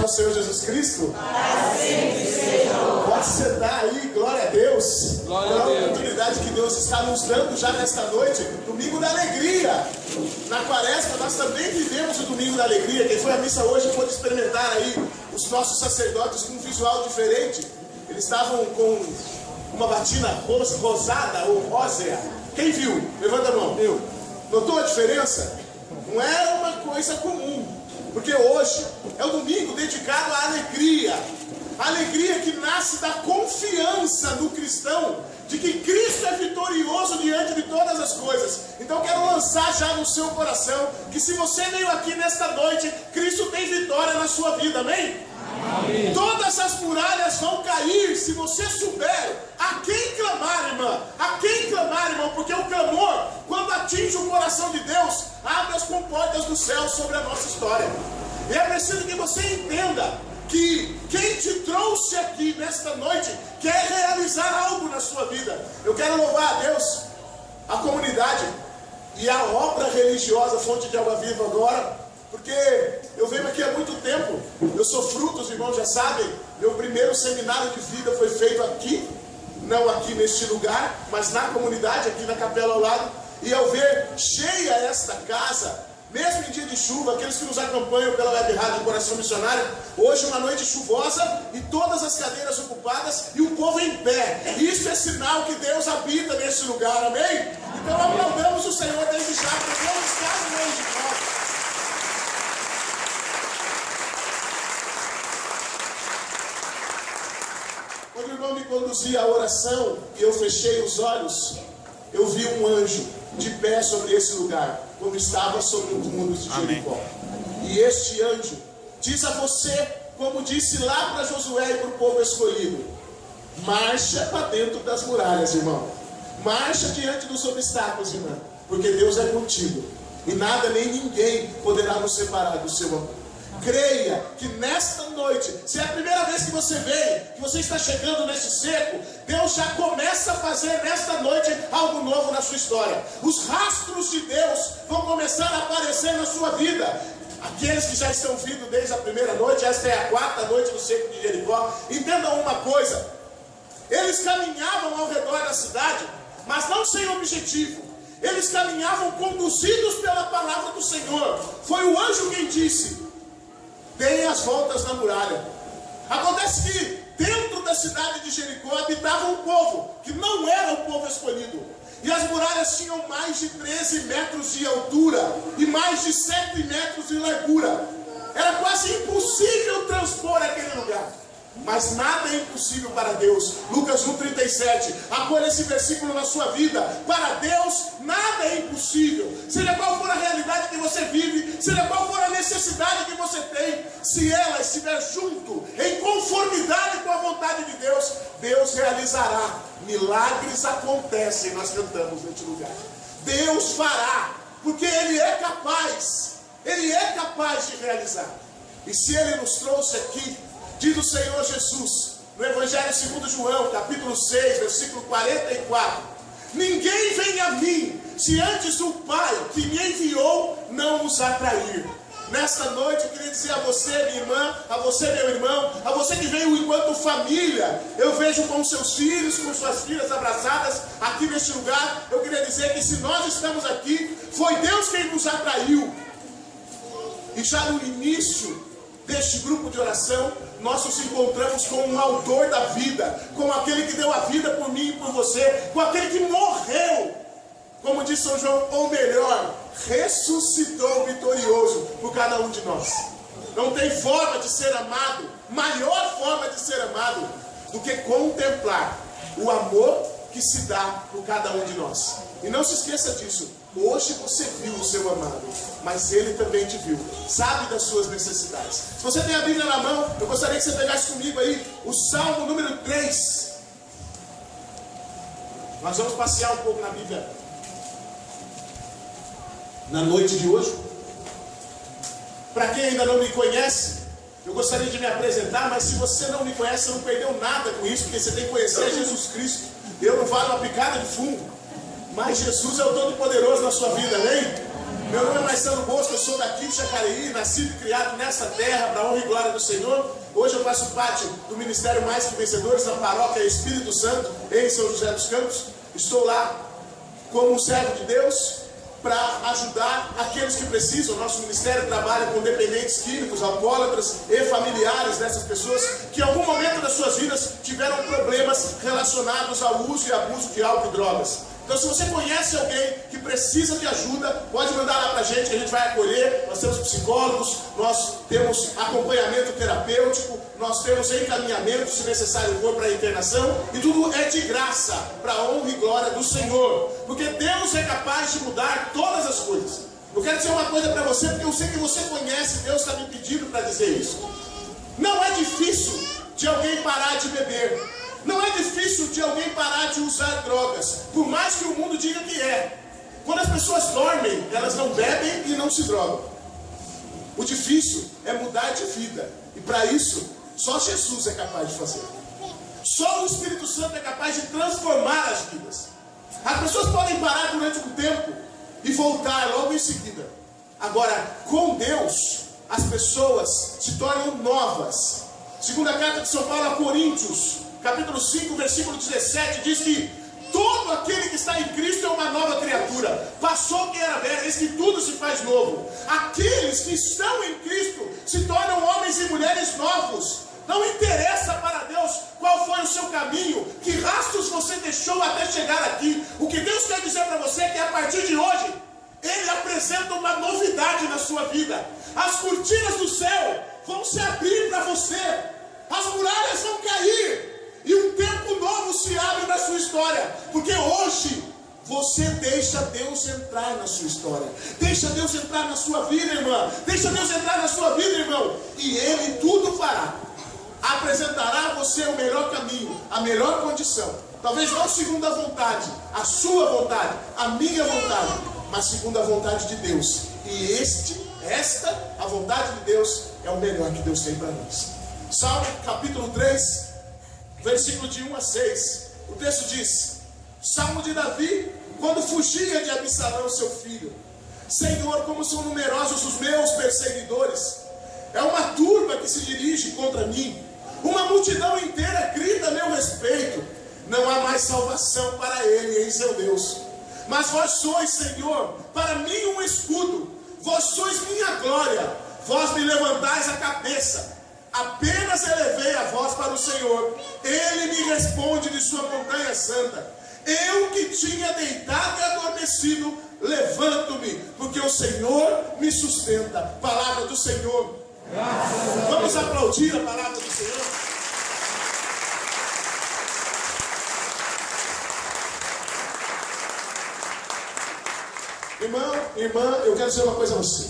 nosso Senhor Jesus Cristo? Assim seja. Pode sentar aí, glória a Deus. Glória a Pela Deus. oportunidade que Deus está nos dando já nesta noite, domingo da alegria. Na quaresma nós também vivemos o domingo da alegria. Quem foi à missa hoje pôde experimentar aí os nossos sacerdotes com um visual diferente. Eles estavam com uma batina rosada ou rósea. Quem viu? Levanta a mão. Eu. Notou a diferença? Não é uma coisa comum, porque hoje é o domingo dedicado à alegria. A alegria que nasce da confiança do cristão, de que Cristo é vitorioso diante de todas as coisas. Então quero lançar já no seu coração, que se você veio aqui nesta noite, Cristo tem vitória na sua vida, amém? Amém. Todas as muralhas vão cair se você souber a quem clamar, irmã. A quem clamar, irmão, porque o clamor, quando atinge o coração de Deus, abre as comportas do céu sobre a nossa história. E é preciso que você entenda que quem te trouxe aqui nesta noite quer realizar algo na sua vida. Eu quero louvar a Deus, a comunidade e a obra religiosa Fonte de Água Viva agora, porque eu venho aqui há muito tempo. Eu sou fruto, os irmãos já sabem. Meu primeiro seminário de vida foi feito aqui, não aqui neste lugar, mas na comunidade, aqui na capela ao lado. E ao ver cheia esta casa, mesmo em dia de chuva, aqueles que nos acompanham pela web rádio Coração Missionário, hoje uma noite chuvosa e todas as cadeiras ocupadas e o povo em pé. Isso é sinal que Deus habita nesse lugar, amém? Então aplaudamos o Senhor desde já, porque Deus está no meio de nós. Quando o irmão me conduzia à oração e eu fechei os olhos, eu vi um anjo de pé sobre esse lugar, como estava sobre os muros de Jericó. E este anjo diz a você, como disse lá para Josué e para o povo escolhido: marcha para dentro das muralhas, irmão. Marcha diante dos obstáculos, irmão, porque Deus é contigo. E nada nem ninguém poderá nos separar do seu amor. Creia que nesta noite, se é a primeira vez que você veio, que você está chegando nesse seco, Deus já começa a fazer nesta noite algo novo na sua história. Os rastros de Deus vão começar a aparecer na sua vida. Aqueles que já estão vindo desde a primeira noite, esta é a quarta noite do seco de Jericó, entendam uma coisa: eles caminhavam ao redor da cidade, mas não sem objetivo. Eles caminhavam conduzidos pela palavra do Senhor. Foi o anjo quem disse: deem as voltas na muralha. Acontece que dentro da cidade de Jericó habitava um povo que não era o povo escolhido. E as muralhas tinham mais de 13 metros de altura e mais de 7 metros de largura. Era quase impossível transpor aquele lugar. Mas nada é impossível para Deus. Lucas 1,37. Acolha esse versículo na sua vida. Para Deus nada é impossível. Seja qual for a realidade que você vive, seja qual for a necessidade que você tem, se ela estiver junto, em conformidade com a vontade de Deus, Deus realizará. Milagres acontecem, nós cantamos neste lugar. Deus fará, porque Ele é capaz. Ele é capaz de realizar. E se Ele nos trouxe aqui, diz o Senhor Jesus, no Evangelho segundo João, capítulo 6, versículo 44: ninguém vem a mim, se antes o Pai que me enviou não os atrair. Nesta noite eu queria dizer a você, minha irmã, a você, meu irmão, a você que veio enquanto família, eu vejo com seus filhos, com suas filhas abraçadas aqui neste lugar. Eu queria dizer que se nós estamos aqui, foi Deus quem nos atraiu. E já no início deste grupo de oração, nós nos encontramos com o autor da vida, com aquele que deu a vida por mim e por você, com aquele que morreu, como diz São João, ou melhor, ressuscitou vitorioso por cada um de nós. Não tem forma de ser amado, maior forma de ser amado, do que contemplar o amor que se dá por cada um de nós. E não se esqueça disso. Hoje você viu o seu amado, mas ele também te viu, sabe das suas necessidades. Se você tem a Bíblia na mão, eu gostaria que você pegasse comigo aí o Salmo número 3. Nós vamos passear um pouco na Bíblia na noite de hoje. Para quem ainda não me conhece, eu gostaria de me apresentar, mas se você não me conhece, você não perdeu nada com isso, porque você tem que conhecer Jesus Cristo. Eu não falo uma picada de fumo, mas Jesus é o Todo-Poderoso na sua vida, amém? Meu nome é Marcelo Bosco, eu sou daqui de Jacareí, nascido e criado nessa terra, para a honra e glória do Senhor. Hoje eu faço parte do Ministério Mais Que Vencedores, da Paróquia Espírito Santo, em São José dos Campos. Estou lá como um servo de Deus para ajudar aqueles que precisam. Nosso ministério trabalha com dependentes químicos, alcoólatras e familiares dessas pessoas que em algum momento das suas vidas tiveram problemas relacionados ao uso e abuso de álcool e drogas. Então, se você conhece alguém que precisa de ajuda, pode mandar lá para a gente, que a gente vai acolher. Nós temos psicólogos, nós temos acompanhamento terapêutico, nós temos encaminhamento, se necessário for, para a internação, e tudo é de graça, para a honra e glória do Senhor, porque Deus é capaz de mudar todas as coisas. Eu quero dizer uma coisa para você, porque eu sei que você conhece, Deus está me pedindo para dizer isso. Não é difícil de alguém parar de beber. Não é difícil de alguém parar de usar drogas, por mais que o mundo diga que é. Quando as pessoas dormem, elas não bebem e não se drogam. O difícil é mudar de vida, e para isso, só Jesus é capaz de fazer. Só o Espírito Santo é capaz de transformar as vidas. As pessoas podem parar durante um tempo e voltar logo em seguida. Agora, com Deus, as pessoas se tornam novas. Segunda carta de São Paulo a Coríntios, capítulo 5, versículo 17, diz que todo aquele que está em Cristo é uma nova criatura. Passou o que era velho, eis que tudo se faz novo. Aqueles que estão em Cristo se tornam homens e mulheres novos. Não interessa para Deus qual foi o seu caminho, que rastros você deixou até chegar aqui. O que Deus quer dizer para você é que a partir de hoje, Ele apresenta uma novidade na sua vida. As cortinas do céu vão se abrir para você. As muralhas vão cair. E um tempo novo se abre na sua história. Porque hoje você deixa Deus entrar na sua história. Deixa Deus entrar na sua vida, irmã. Deixa Deus entrar na sua vida, irmão. E Ele tudo fará. Apresentará a você o melhor caminho, a melhor condição. Talvez não segundo a vontade, a sua vontade, a minha vontade, mas segundo a vontade de Deus. E a vontade de Deus é o melhor que Deus tem para nós. Salmo capítulo 3, versículo de 1 a 6. O texto diz: Salmo de Davi, quando fugia de Absalão, seu filho. Senhor, como são numerosos os meus perseguidores. É uma turba que se dirige contra mim. Uma multidão inteira grita a meu respeito. Não há mais salvação para ele em seu Deus. Mas vós sois, Senhor, para mim um escudo. Vós sois minha glória. Vós me levantais a cabeça. Apenas elevei a voz para o Senhor. Ele me responde de sua montanha santa. Eu que tinha deitado e adormecido, levanto-me, porque o Senhor me sustenta. Palavra do Senhor. Vamos aplaudir a palavra do Senhor. Irmã, eu quero dizer uma coisa a você.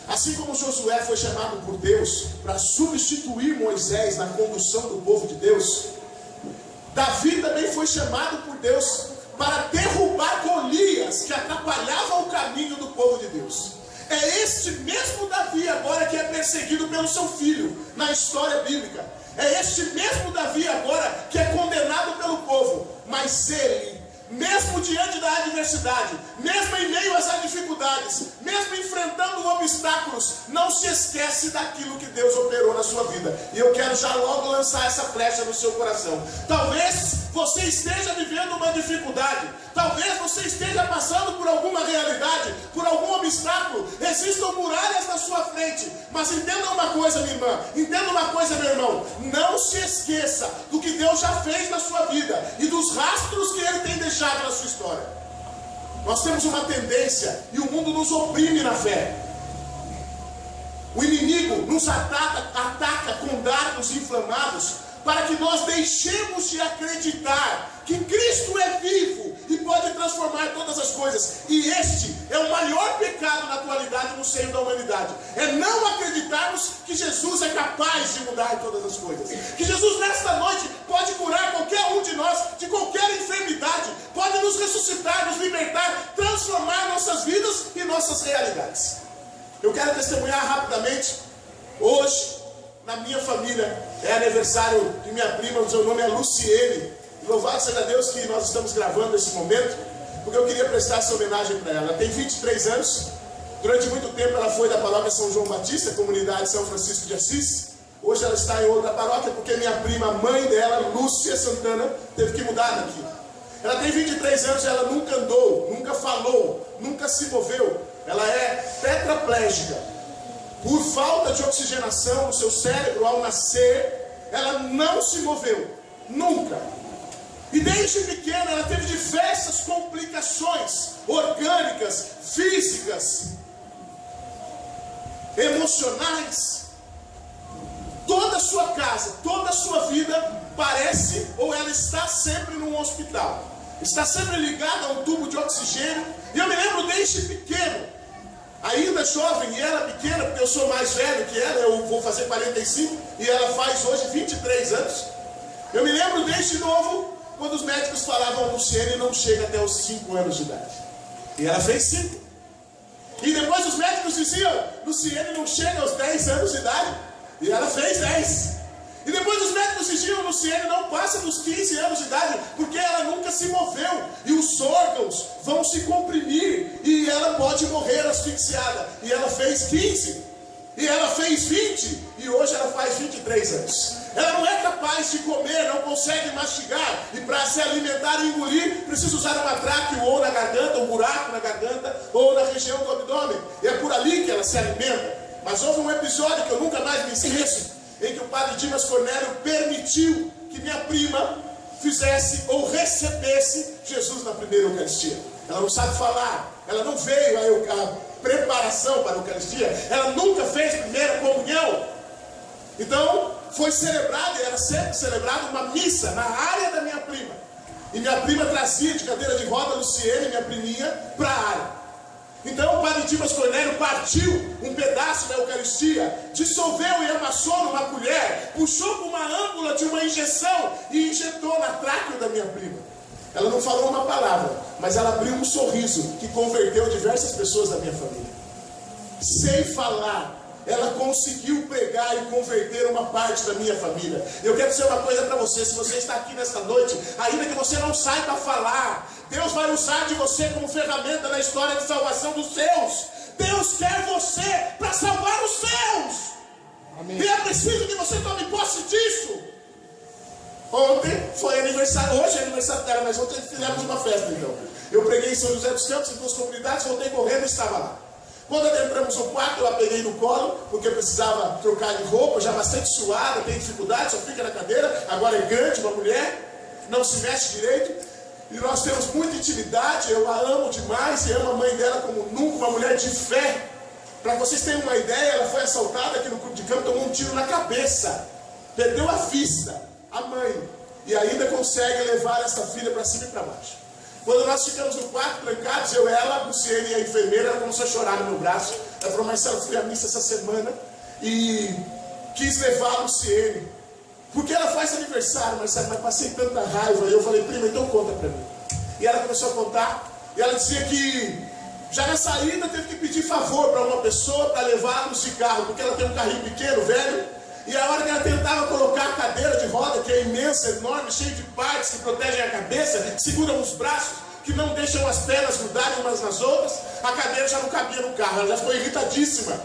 Assim como Josué foi chamado por Deus para substituir Moisés na condução do povo de Deus, Davi também foi chamado por Deus para derrubar Golias, que atrapalhava o caminho do povo de Deus. É este mesmo Davi agora que é perseguido pelo seu filho na história bíblica. É este mesmo Davi agora que é condenado pelo povo. Mas ele, mesmo diante da adversidade, mesmo em meio às dificuldades, mesmo enfrentando obstáculos, não se esquece daquilo que Deus operou na sua vida. E eu quero já logo lançar essa flecha no seu coração. Talvez você esteja vivendo uma dificuldade, talvez você esteja passando por alguma realidade, por algum obstáculo, existam muralhas na sua frente, mas entenda uma coisa, minha irmã, entenda uma coisa, meu irmão, não se esqueça do que Deus já fez na sua vida e dos rastros que Ele tem deixado na sua história. Nós temos uma tendência, e o mundo nos oprime na fé. O inimigo nos ataca com dardos inflamados, para que nós deixemos de acreditar que Cristo é vivo e pode transformar todas as coisas. E este é o maior pecado na atualidade no seio da humanidade. É não acreditarmos que Jesus é capaz de mudar todas as coisas. Que Jesus nesta noite pode curar qualquer um de nós de qualquer enfermidade. Pode nos ressuscitar, nos libertar, transformar nossas vidas e nossas realidades. Eu quero testemunhar rapidamente. Hoje, na minha família, é aniversário de minha prima, o seu nome é Luciene. Louvado seja Deus que nós estamos gravando esse momento. porque eu queria prestar essa homenagem para ela. Ela tem 23 anos. Durante muito tempo ela foi da paróquia São João Batista, comunidade São Francisco de Assis. Hoje ela está em outra paróquia, porque minha prima, mãe dela, Lúcia Santana, teve que mudar daqui. Ela tem 23 anos e ela nunca andou, nunca falou, nunca se moveu. Ela é tetraplégica. Por falta de oxigenação no seu cérebro ao nascer, ela não se moveu, nunca. E desde pequena ela teve diversas complicações orgânicas, físicas, emocionais. Toda a sua casa, toda a sua vida parece, ou ela está sempre num hospital. Está sempre ligada a um tubo de oxigênio. E eu me lembro desde pequeno, ainda jovem, e ela pequena, porque eu sou mais velho que ela, eu vou fazer 45, e ela faz hoje 23 anos. Eu me lembro desde novo, quando os médicos falavam, Luciene não chega até os 5 anos de idade. E ela fez 5. E depois os médicos diziam, Luciene não chega aos 10 anos de idade. E ela fez 10. E depois os médicos diziam, Luciene não passa dos 15 anos de idade, porque ela nunca se moveu. E os órgãos vão se comprimir, e ela pode morrer asfixiada. E ela fez 15. E ela fez 20. E hoje ela faz 23 anos. Ela não é capaz de comer, não consegue mastigar. E para se alimentar e engolir, precisa usar uma tráqueo ou na garganta, um buraco na garganta, ou na região do abdômen. E é por ali que ela se alimenta. Mas houve um episódio que eu nunca mais me esqueço, em que o padre Dimas Cornélio permitiu que minha prima fizesse ou recebesse Jesus na primeira Eucaristia. Ela não sabe falar, ela não veio a preparação para a Eucaristia, ela nunca fez primeira comunhão. Então foi celebrada, e era sempre celebrada uma missa na área da minha prima. E minha prima trazia de cadeira de roda Luciene, minha priminha, para a área. Então o padre Dimas Cornélio partiu um pedaço da Eucaristia, dissolveu e amassou numa colher, puxou com uma âmpula de uma injeção e injetou na tráqueo da minha prima. Ela não falou uma palavra, mas ela abriu um sorriso que converteu diversas pessoas da minha família. Sem falar, ela conseguiu pregar e converter uma parte da minha família. Eu quero dizer uma coisa para você, se você está aqui nesta noite, ainda que você não saiba falar, Deus vai usar de você como ferramenta na história de salvação dos seus. Deus quer você para salvar os seus. Amém. E é preciso que você tome posse disso. Ontem foi aniversário, hoje é aniversário dela, mas ontem fizemos uma festa então. Eu preguei em São José dos Campos, em 2 comunidades, voltei correndo e estava lá. Quando entramos no quarto, eu a peguei no colo, porque eu precisava trocar de roupa, já bastante suada, tem dificuldade, só fica na cadeira, agora é grande, uma mulher, não se mexe direito. E nós temos muita intimidade, eu a amo demais e amo a mãe dela como nunca, uma mulher de fé. Para vocês terem uma ideia, ela foi assaltada aqui no clube de campo, tomou um tiro na cabeça, perdeu a vista, a mãe, e ainda consegue levar essa filha para cima e para baixo. Quando nós ficamos no quarto trancados, eu, ela, a Luciene e a enfermeira, ela começou a chorar no meu braço. Ela falou, Marcelo, eu fui à missa essa semana e quis levar a Luciene, porque ela faz aniversário, Marcelo, mas passei tanta raiva. E eu falei, prima, então conta para mim. E ela começou a contar, e ela dizia que já na saída teve que pedir favor para uma pessoa para levá-los de carro, porque ela tem um carrinho pequeno, velho. E a hora que ela tentava colocar a cadeira de roda, que é imensa, enorme, cheia de partes que protegem a cabeça, que seguram os braços, que não deixam as pernas grudarem umas nas outras, a cadeira já não cabia no carro, ela já ficou irritadíssima.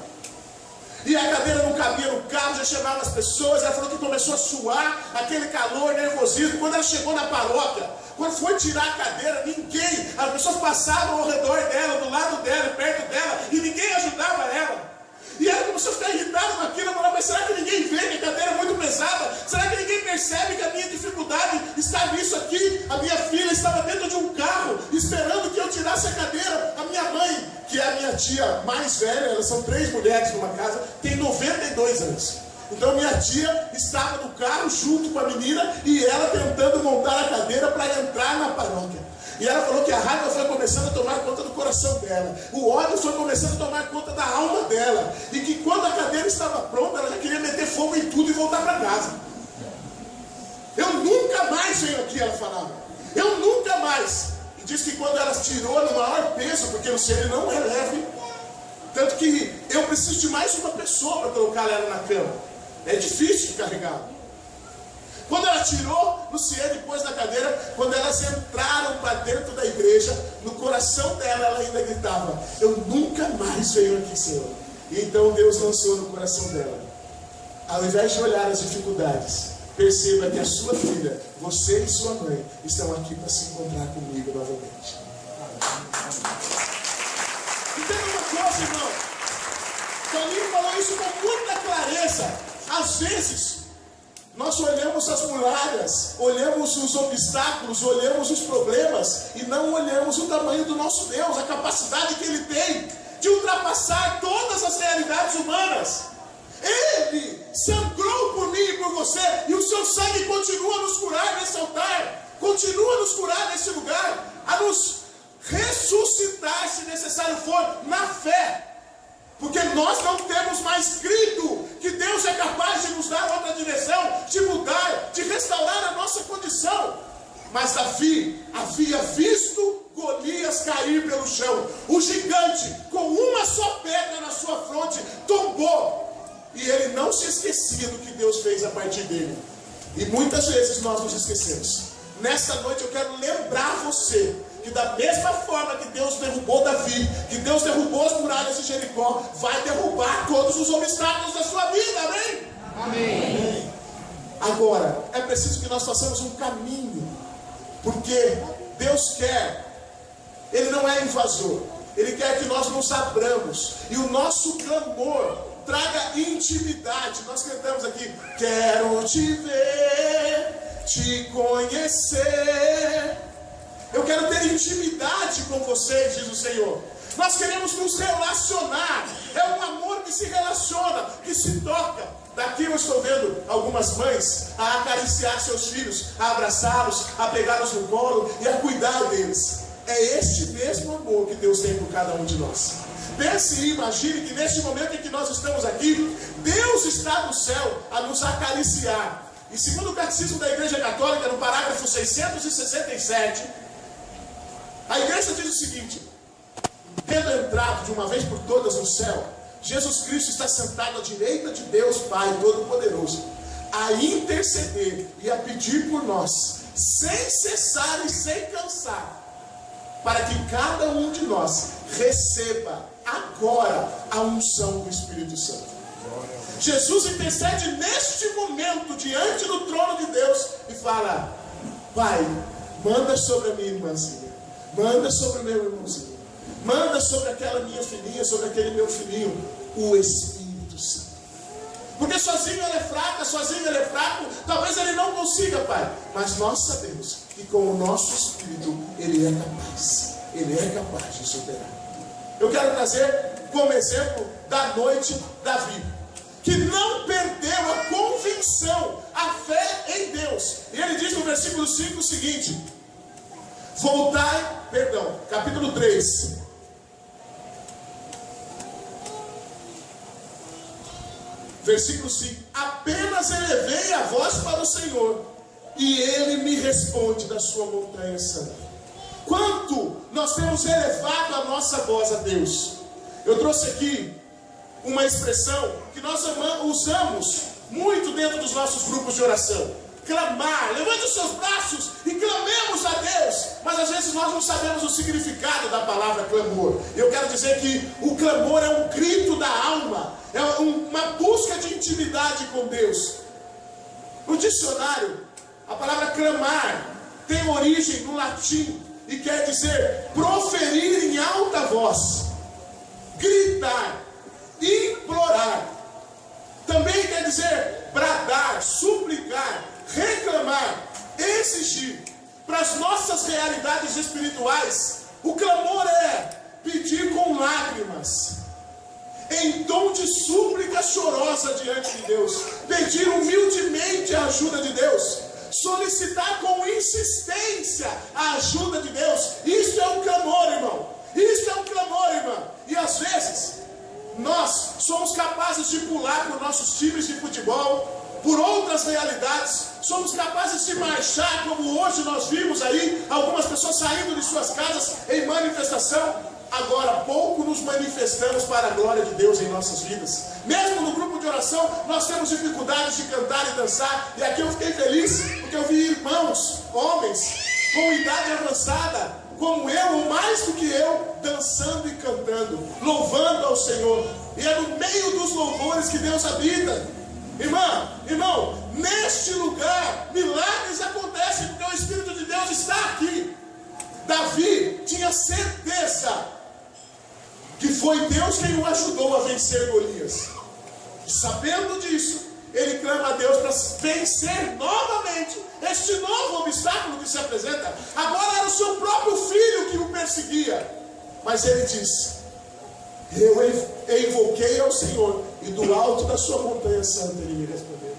E a cadeira não cabia no carro, já chamava as pessoas, ela falou que começou a suar, aquele calor, nervosismo. Quando ela chegou na paróquia, quando foi tirar a cadeira, ninguém, as pessoas passavam ao redor dela, do lado dela, perto dela, e ninguém ajudava ela. E ela começou a ficar irritada com aquilo, falou, mas será que ninguém vê que a cadeira é muito pesada? Será que ninguém percebe que a minha dificuldade está nisso aqui? A minha filha estava dentro de um carro, esperando que eu tirasse a cadeira. A minha mãe, que é a minha tia mais velha, elas são 3 mulheres numa casa, tem 92 anos. Então minha tia estava no carro junto com a menina e ela tentando montar a cadeira para entrar na paróquia. E ela falou que a raiva foi começando a tomar conta do coração dela. O ódio foi começando a tomar conta da alma dela. E que quando a cadeira estava pronta, ela já queria meter fogo em tudo e voltar para casa. Eu nunca mais venho aqui, ela falava. Eu nunca mais. E diz que quando ela tirou no maior peso, porque o Luciene não é leve, tanto que eu preciso de mais uma pessoa para colocar ela na cama. É difícil de carregar. Quando ela tirou Luciene e pôs na cadeira, quando elas entraram para dentro da igreja, no coração dela ela ainda gritava: eu nunca mais venho aqui, Senhor. E então Deus lançou no coração dela: ao invés de olhar as dificuldades, perceba que a sua filha, você e sua mãe, estão aqui para se encontrar comigo novamente. Entenda uma coisa, irmão. Toninho falou isso com muita clareza. Às vezes, nós olhamos as muralhas, olhamos os obstáculos, olhamos os problemas e não olhamos o tamanho do nosso Deus, a capacidade que Ele tem de ultrapassar todas as realidades humanas. Ele sangrou por mim e por você, e o seu sangue continua a nos curar nesse altar, continua a nos curar nesse lugar, a nos ressuscitar, se necessário for, na fé. Porque nós não temos mais crido que Deus é capaz de nos dar outra direção, de mudar, de restaurar a nossa condição. Mas Davi havia visto Golias cair pelo chão. O gigante, com uma só pedra na sua fronte, tombou. E ele não se esquecia do que Deus fez a partir dele. E muitas vezes nós nos esquecemos. Nesta noite eu quero lembrar você que da mesma forma que Deus derrubou Davi, que Deus derrubou as muralhas de Jericó, vai derrubar todos os obstáculos da sua vida, amém? Amém. Agora, é preciso que nós façamos um caminho, porque Deus quer, Ele não é invasor, Ele quer que nós nos abramos, e o nosso clamor traga intimidade. Nós cantamos aqui: quero te ver, te conhecer. Eu quero ter intimidade com vocês, diz o Senhor. Nós queremos nos relacionar. É um amor que se relaciona, que se toca. Daqui eu estou vendo algumas mães a acariciar seus filhos, a abraçá-los, a pegá-los no colo e a cuidar deles. É este mesmo amor que Deus tem por cada um de nós. Pense e imagine que neste momento em que nós estamos aqui, Deus está no céu a nos acariciar. E segundo o Catecismo da Igreja Católica, no parágrafo 667, a igreja diz o seguinte: tendo entrado de uma vez por todas no céu, Jesus Cristo está sentado à direita de Deus Pai Todo-Poderoso, a interceder e a pedir por nós, sem cessar e sem cansar, para que cada um de nós receba agora a unção do Espírito Santo. Jesus intercede neste momento diante do trono de Deus e fala: Pai, manda sobre a minha irmãzinha, manda sobre o meu irmãozinho, manda sobre aquela minha filhinha, sobre aquele meu filhinho, o Espírito Santo. Porque sozinho ele é fraca, sozinho ele é fraco, talvez ele não consiga, Pai, mas nós sabemos que com o nosso Espírito ele é capaz de superar. Eu quero trazer como exemplo da noite Davi, que não perdeu a convicção, a fé em Deus. E ele diz no versículo 5 o seguinte: capítulo 3. Versículo 5: apenas elevei a voz para o Senhor, e Ele me responde da sua montanha santa. Quanto nós temos elevado a nossa voz a Deus? Eu trouxe aqui uma expressão que nós usamos muito dentro dos nossos grupos de oração: clamar. Levante os seus braços e clamemos a Deus. Mas às vezes nós não sabemos o significado da palavra clamor. Eu quero dizer que o clamor é um grito da alma, é uma busca de intimidade com Deus. No dicionário, a palavra clamar tem origem no latim e quer dizer proferir em alta voz, gritar, implorar. Também quer dizer bradar, suplicar, reclamar, exigir. Para as nossas realidades espirituais, o clamor é pedir com lágrimas, em tom de súplica chorosa diante de Deus, pedir humildemente a ajuda de Deus, solicitar com insistência a ajuda de Deus. Isso é um clamor, irmão. Isso é um clamor, irmã. E às vezes nós somos capazes de pular por nossos times de futebol, por outras realidades, somos capazes de marchar, como hoje nós vimos aí algumas pessoas saindo de suas casas em manifestação, agora pouco nos manifestamos para a glória de Deus em nossas vidas. Mesmo no grupo de oração, nós temos dificuldades de cantar e dançar. E aqui eu fiquei feliz, porque eu vi irmãos, homens, com idade avançada, como eu, ou mais do que eu, dançando e cantando, louvando ao Senhor. E é no meio dos louvores que Deus habita. Irmão, neste lugar, milagres acontecem, porque o Espírito de Deus está aqui. Davi tinha certeza que foi Deus quem o ajudou a vencer Golias. E sabendo disso, ele clama a Deus para vencer novamente este novo obstáculo que se apresenta. Agora era o seu próprio filho que o perseguia. Mas ele diz: eu invoquei ao Senhor, e do alto da sua montanha santa ele me respondeu.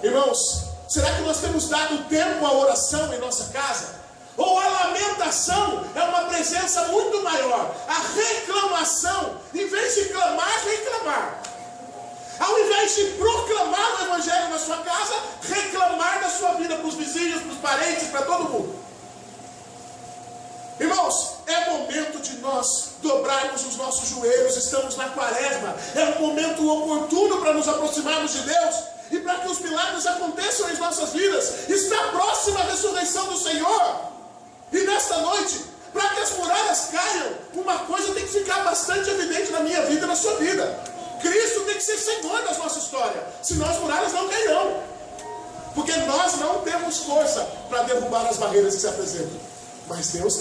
Irmãos, será que nós temos dado tempo à oração em nossa casa? Ou a lamentação é uma presença muito maior? A reclamação, em vez de clamar, reclamar. Ao invés de proclamar o Evangelho na sua casa, reclamar da sua vida para os vizinhos, para os parentes, para todo mundo. Irmãos, é momento de nós dobrarmos os nossos joelhos. Estamos na quaresma. É um momento oportuno para nos aproximarmos de Deus e para que os milagres aconteçam em nossas vidas. Está próxima a ressurreição do Senhor. E nesta noite, para que as muralhas caiam, uma coisa tem que ficar bastante evidente na minha vida e na sua vida: Cristo tem que ser Senhor da nossa história, senão as muralhas não cairão. Porque nós não temos força para derrubar as barreiras que se apresentam. Mas Deus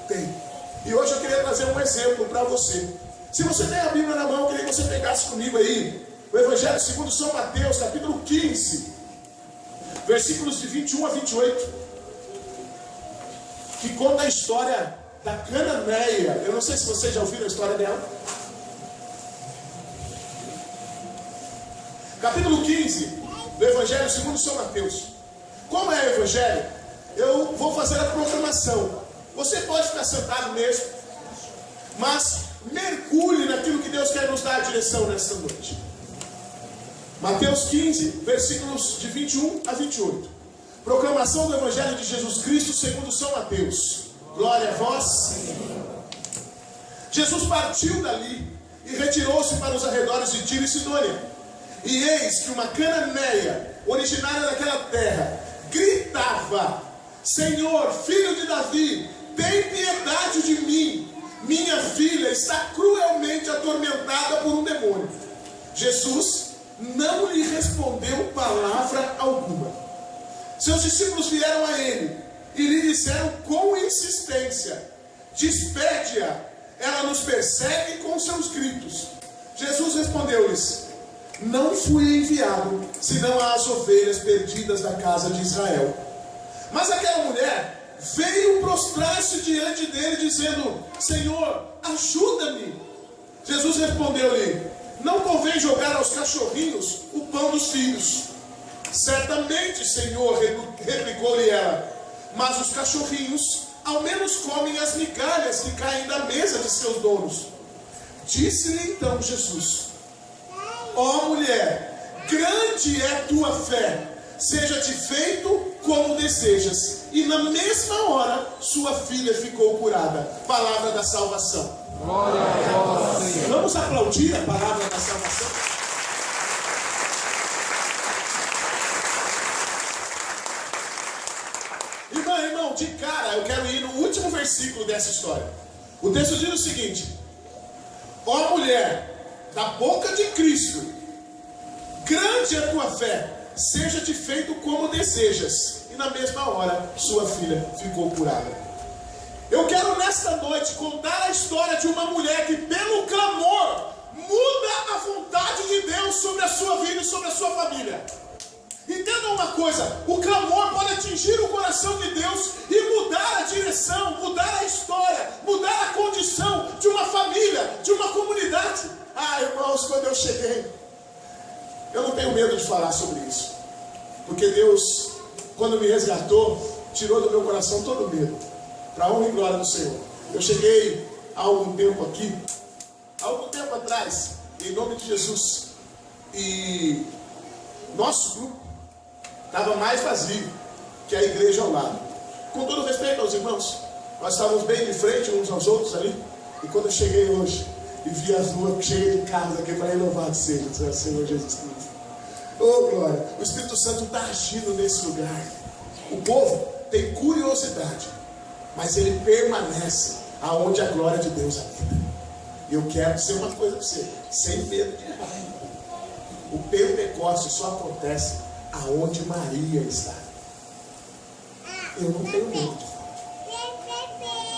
tem. E hoje eu queria trazer um exemplo para você. Se você tem a Bíblia na mão, eu queria que você pegasse comigo aí o Evangelho segundo São Mateus, capítulo 15, versículos de 21 a 28, que conta a história da Cananeia. Eu não sei se vocês já ouviram a história dela. Capítulo 15 do Evangelho segundo São Mateus. Como é o Evangelho? Eu vou fazer a proclamação. Você pode ficar sentado mesmo, mas mergulhe naquilo que Deus quer nos dar a direção nesta noite. Mateus 15, versículos de 21 a 28. Proclamação do Evangelho de Jesus Cristo segundo São Mateus. Glória a vós. Jesus partiu dali e retirou-se para os arredores de Tiro e Sidônia. E eis que uma cananeia, originária daquela terra, gritava: Senhor, filho de Davi, tem piedade de mim. Minha filha está cruelmente atormentada por um demônio. Jesus não lhe respondeu palavra alguma. Seus discípulos vieram a ele e lhe disseram com insistência: despede-a, ela nos persegue com seus gritos. Jesus respondeu-lhes: não fui enviado senão às ovelhas perdidas da casa de Israel. Mas aquela mulher veio prostrar-se diante dele, dizendo: Senhor, ajuda-me. Jesus respondeu-lhe: não convém jogar aos cachorrinhos o pão dos filhos. Certamente, Senhor, replicou-lhe ela, mas os cachorrinhos ao menos comem as migalhas que caem da mesa de seus donos. Disse-lhe então Jesus: ó mulher, grande é tua fé, seja-te feito como desejas. E na mesma hora sua filha ficou curada. Palavra da salvação. Glória a vós, Senhor. Vamos aplaudir a palavra da salvação? Irmão, de cara eu quero ir no último versículo dessa história. O texto diz o seguinte: ó mulher, da boca de Cristo, grande é a tua fé, seja-te feito como desejas. E na mesma hora sua filha ficou curada. Eu quero nesta noite contar a história de uma mulher que pelo clamor muda a vontade de Deus sobre a sua vida e sobre a sua família. Entendam uma coisa: o clamor pode atingir o coração de Deus e mudar a direção, mudar a história, mudar a condição de uma família, de uma comunidade. Ah, irmãos, quando eu cheguei, eu não tenho medo de falar sobre isso, porque Deus, quando me resgatou, tirou do meu coração todo o medo, para a honra e glória do Senhor. Eu cheguei há algum tempo aqui, há algum tempo atrás, em nome de Jesus, e nosso grupo estava mais vazio que a igreja ao lado. Com todo respeito aos irmãos, Nós estávamos bem de frente uns aos outros ali. E quando eu cheguei hoje e vi as ruas cheias de carros aqui, para louvado seja o Senhor Jesus Cristo. Oh glória, o Espírito Santo está agindo nesse lugar. O povo tem curiosidade, mas ele permanece aonde a glória de Deus habita. E eu quero dizer uma coisa para você, sem medo de errar. O Pentecostes só acontece aonde Maria está. Eu não tenho medo de falar.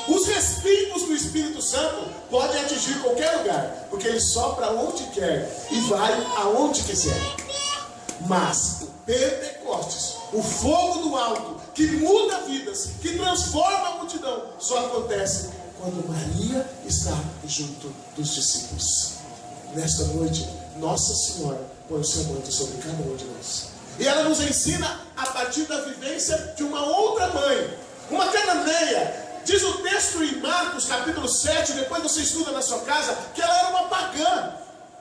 Os respingos do Espírito Santo podem atingir qualquer lugar, porque ele sopra onde quer e vai aonde quiser. Mas o Pentecostes, o fogo do alto, que muda vidas, que transforma a multidão, só acontece quando Maria está junto dos discípulos. Nesta noite, Nossa Senhora põe o seu manto sobre cada um de nós. E ela nos ensina a partir da vivência de uma outra mãe, uma cananeia. Diz o texto em Marcos capítulo 7, depois você estuda na sua casa, que ela era uma pagã.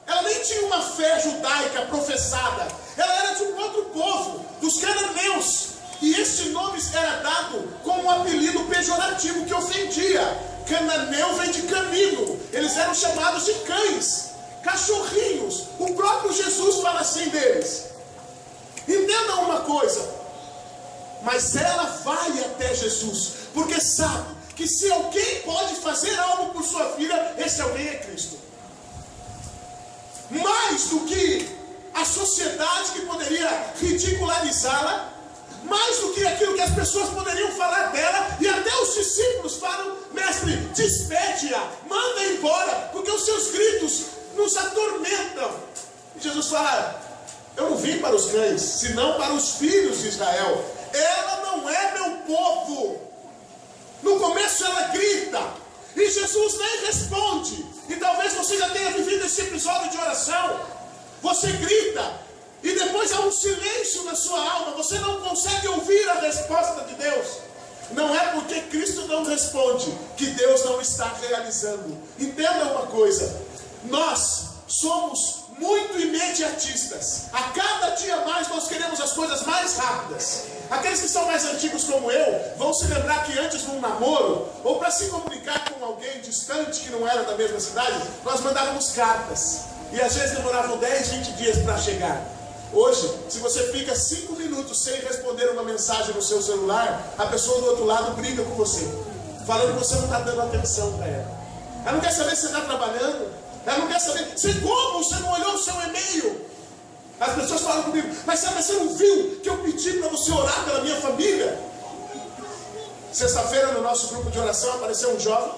Ela nem tinha uma fé judaica professada. Ela era de um outro povo, dos cananeus. E este nome era dado como um apelido pejorativo que ofendia. Cananeu vem de canino. Eles eram chamados de cães, cachorrinhos. O próprio Jesus fala assim deles. Entendam uma coisa. Mas ela vai até Jesus, porque sabe que se alguém pode fazer algo por sua filha, esse alguém é Cristo. Mais do que a sociedade que poderia ridicularizá-la, mais do que aquilo que as pessoas poderiam falar dela, e até os discípulos falam: mestre, despede-a, manda embora, porque os seus gritos nos atormentam. E Jesus fala: eu não vim para os cães, senão para os filhos de Israel. Ela não é meu povo. No começo ela grita, e Jesus nem responde. E talvez você já tenha vivido esse episódio de oração. Você grita, e depois há um silêncio na sua alma. Você não consegue ouvir a resposta de Deus. Não é porque Cristo não responde que Deus não está realizando. Entenda uma coisa: nós somos muito imediatistas. A cada dia mais nós queremos as coisas mais rápidas. Aqueles que são mais antigos como eu vão se lembrar que antes de um namoro, ou para se comunicar com alguém distante que não era da mesma cidade, nós mandávamos cartas, e às vezes demoravam 10, 20 dias para chegar. Hoje, se você fica 5 minutos sem responder uma mensagem no seu celular, a pessoa do outro lado briga com você, falando que você não está dando atenção para ela. Ela não quer saber se você está trabalhando, ela não quer saber como você não olhou o seu e-mail. As pessoas falam comigo: mas você não viu que eu pedi para você orar pela minha família? Sexta-feira no nosso grupo de oração apareceu um jovem.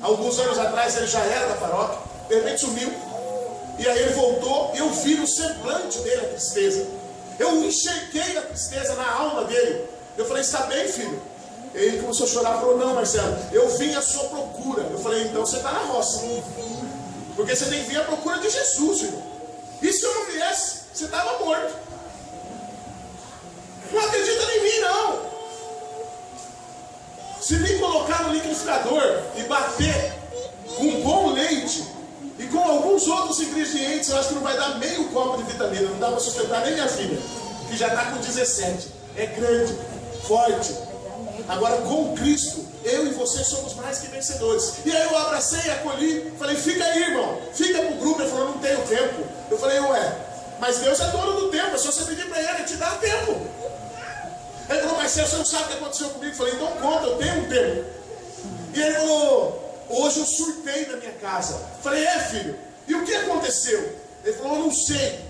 Alguns anos atrás ele já era da paróquia, de repente sumiu. E aí ele voltou, e eu vi no semblante dele a tristeza. Eu enxerguei a tristeza na alma dele. Eu falei: está bem, filho? Ele começou a chorar, falou: não, Marcelo, eu vim à sua procura. Eu falei: então você está na roça, porque você tem que vir à procura de Jesus, filho. E se eu não viesse, você estava morto. Não acredita em mim, não. Se me colocar no liquidificador e bater com bom leite e com alguns outros ingredientes, eu acho que não vai dar meio copo de vitamina. Não dá para sustentar nem minha filha, que já está com 17. É grande, forte. Agora com Cristo, eu e você somos mais que vencedores. E aí eu abracei, acolhi, falei: fica aí, irmão, fica pro grupo. Ele falou: não tenho tempo. Eu falei: ué, mas Deus é dono do tempo, é só você pedir para ele te dar tempo. Ele falou: mas você não sabe o que aconteceu comigo? Eu falei: então conta, eu tenho um tempo. E ele falou: hoje eu surtei da minha casa. Eu falei: é, filho, e o que aconteceu? Ele falou: eu não sei.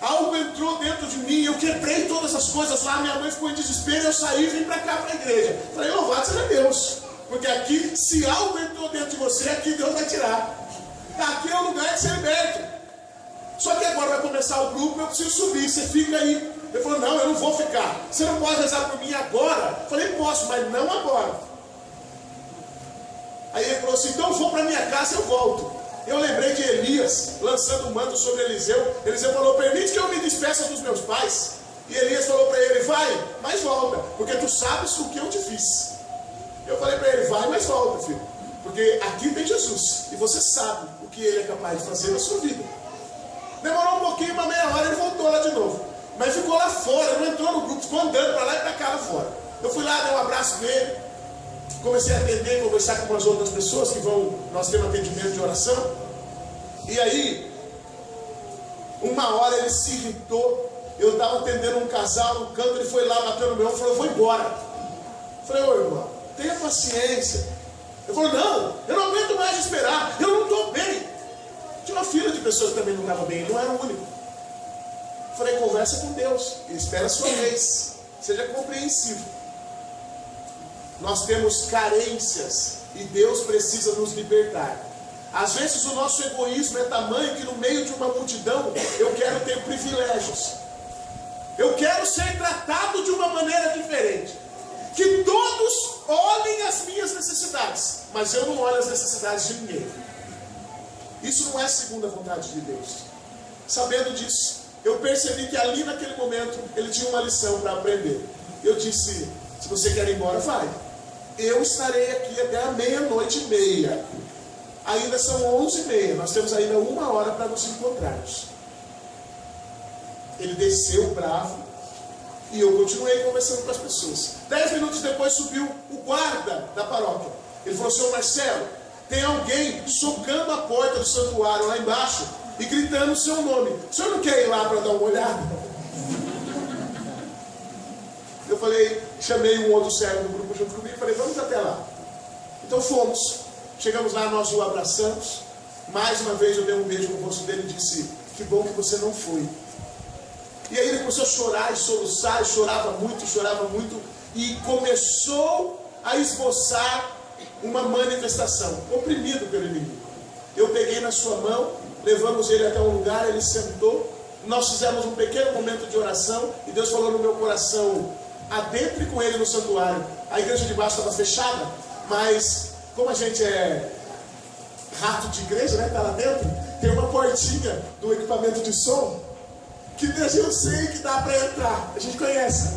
Algo entrou dentro de mim, eu quebrei todas as coisas lá, minha mãe ficou em desespero, eu saí e vim para cá, para a igreja. Falei: louvado seja Deus, porque aqui, se algo entrou dentro de você, aqui Deus vai tirar. Aqui é o lugar de ser liberto. Só que agora vai começar o grupo, eu preciso subir, você fica aí. Ele falou: não, eu não vou ficar. Você não pode rezar por mim agora? Eu falei: posso, mas não agora. Aí ele falou assim: então eu vou para minha casa e eu volto. Eu lembrei de Elias lançando um manto sobre Eliseu. Eliseu falou: permite que eu me despeça dos meus pais. E Elias falou para ele: vai, mas volta, porque tu sabes o que eu te fiz. Eu falei para ele: vai, mas volta, filho, porque aqui tem Jesus, e você sabe o que ele é capaz de fazer na sua vida. Demorou um pouquinho, uma meia hora, ele voltou lá de novo, mas ficou lá fora, não entrou no grupo, ficou andando para lá e para cá lá fora. Eu fui lá, dei um abraço nele, comecei a atender, conversar com umas outras pessoas que vão, nós temos atendimento de oração. E aí, uma hora ele se irritou. Eu estava atendendo um casal no canto, ele foi lá, bateu no meu ombro e falou: eu vou embora. Eu falei: ô irmão, tenha paciência. Ele falou: não, eu não aguento mais esperar, eu não estou bem. Tinha uma fila de pessoas que também não estavam bem, ele não era o único. Eu falei: conversa com Deus, espera a sua vez, seja compreensivo. Nós temos carências e Deus precisa nos libertar. Às vezes o nosso egoísmo é tamanho que no meio de uma multidão eu quero ter privilégios. Eu quero ser tratado de uma maneira diferente. Que todos olhem as minhas necessidades, mas eu não olho as necessidades de ninguém. Isso não é segundo a vontade de Deus. Sabendo disso, eu percebi que ali naquele momento ele tinha uma lição para aprender. Eu disse: se você quer ir embora, vai. Eu estarei aqui até a 00:30. Ainda são 11:30. Nós temos ainda 1 hora para nos encontrarmos. Ele desceu bravo e eu continuei conversando com as pessoas. 10 minutos depois subiu o guarda da paróquia. Ele falou: senhor Marcelo, tem alguém socando a porta do santuário lá embaixo e gritando o seu nome. O senhor não quer ir lá para dar uma olhada? Eu falei, chamei um outro servo do grupo junto comigo e falei: vamos até lá. Então fomos. Chegamos lá, nós o abraçamos. Mais uma vez eu dei um beijo no rosto dele e disse: que bom que você não foi. E aí ele começou a chorar e soluçar, e chorava muito, e começou a esboçar uma manifestação, oprimido pelo inimigo. Eu peguei na sua mão, levamos ele até um lugar, ele sentou, nós fizemos um pequeno momento de oração, e Deus falou no meu coração: adentre com ele no santuário. A igreja de baixo estava fechada, mas como a gente é rato de igreja, né, está lá dentro, tem uma portinha do equipamento de som, que eu sei que dá para entrar, a gente conhece.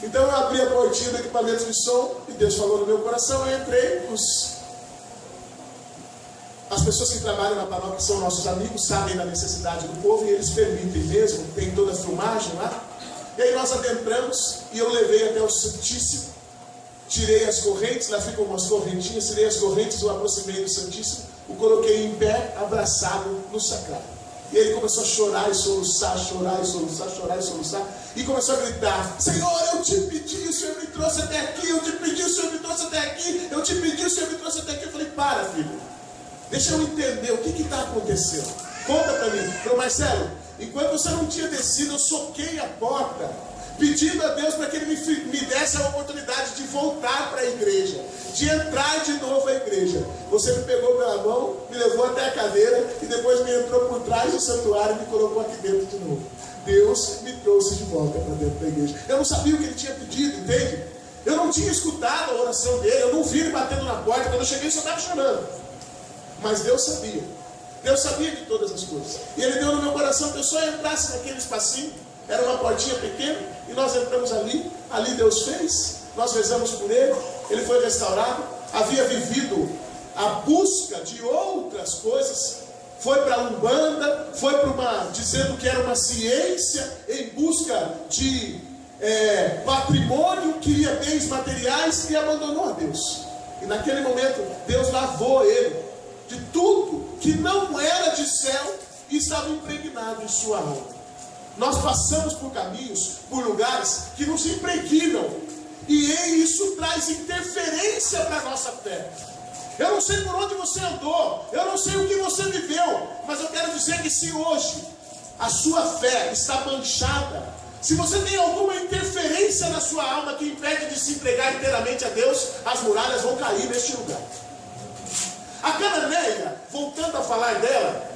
Então eu abri a portinha do equipamento de som, e Deus falou no meu coração, eu entrei. As pessoas que trabalham na paróquia são nossos amigos, sabem da necessidade do povo, e eles permitem mesmo, tem toda a filmagem lá. E aí nós adentramos, e eu levei até o Santíssimo, tirei as correntes, lá ficam umas correntinhas, tirei as correntes, eu aproximei do Santíssimo, o coloquei em pé, abraçado no sacrário. E ele começou a chorar e soluçar, e começou a gritar: Senhor, eu te pedi, o Senhor me trouxe até aqui, eu te pedi, o Senhor me trouxe até aqui, eu te pedi, o Senhor me trouxe até aqui. Eu falei: para, filho, deixa eu entender o que está acontecendo. Conta para mim. Falei: Marcelo, enquanto você não tinha descido, eu soquei a porta, pedindo a Deus para que Ele me desse a oportunidade de voltar para a igreja, de entrar de novo à igreja. Você me pegou pela mão, me levou até a cadeira e depois me entrou por trás do santuário e me colocou aqui dentro de novo. Deus me trouxe de volta para dentro da igreja. Eu não sabia o que ele tinha pedido, entende? Eu não tinha escutado a oração dele, eu não vi ele batendo na porta. Quando eu cheguei, ele só estava chorando. Mas Deus sabia. Deus sabia de todas as coisas. E Ele deu no meu coração que eu só entrasse naquele espacinho. Era uma portinha pequena, e nós entramos ali. Ali Deus fez, nós rezamos por ele foi restaurado. Havia vivido a busca de outras coisas, foi para a Umbanda, foi para dizendo que era uma ciência em busca de patrimônio, queria bens materiais e abandonou a Deus. E naquele momento Deus lavou ele de tudo que não era de céu e estava impregnado em sua alma. Nós passamos por caminhos, por lugares que nos impregnam, e isso traz interferência para a nossa fé. Eu não sei por onde você andou, eu não sei o que você viveu, mas eu quero dizer que se hoje a sua fé está manchada, se você tem alguma interferência na sua alma que impede de se entregar inteiramente a Deus, as muralhas vão cair neste lugar. A Cananeia, voltando a falar dela,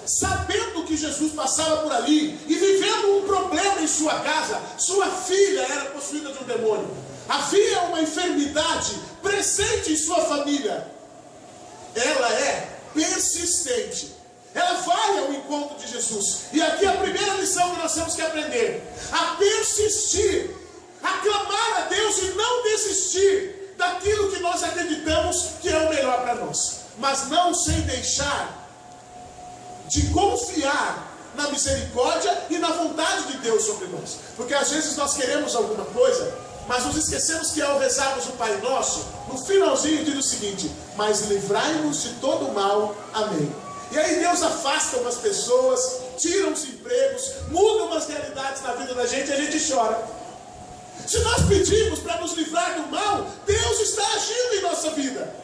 sabendo que Jesus passava por ali e vivendo um problema em sua casa, sua filha era possuída de um demônio. Havia uma enfermidade presente em sua família. Ela é persistente. Ela vai ao encontro de Jesus. E aqui a primeira lição que nós temos que aprender: a persistir, a clamar a Deus e não desistir daquilo que nós acreditamos que é o melhor para nós, mas não sem deixar de confiar na misericórdia e na vontade de Deus sobre nós. Porque às vezes nós queremos alguma coisa Mas nos esquecemos que ao rezarmos o Pai Nosso, no finalzinho diz o seguinte: mas livrai-nos de todo mal, amém. E aí Deus afasta umas pessoas, tira uns empregos, muda umas realidades na vida da gente e a gente chora. Se nós pedimos para nos livrar do mal, Deus está agindo em nossa vida.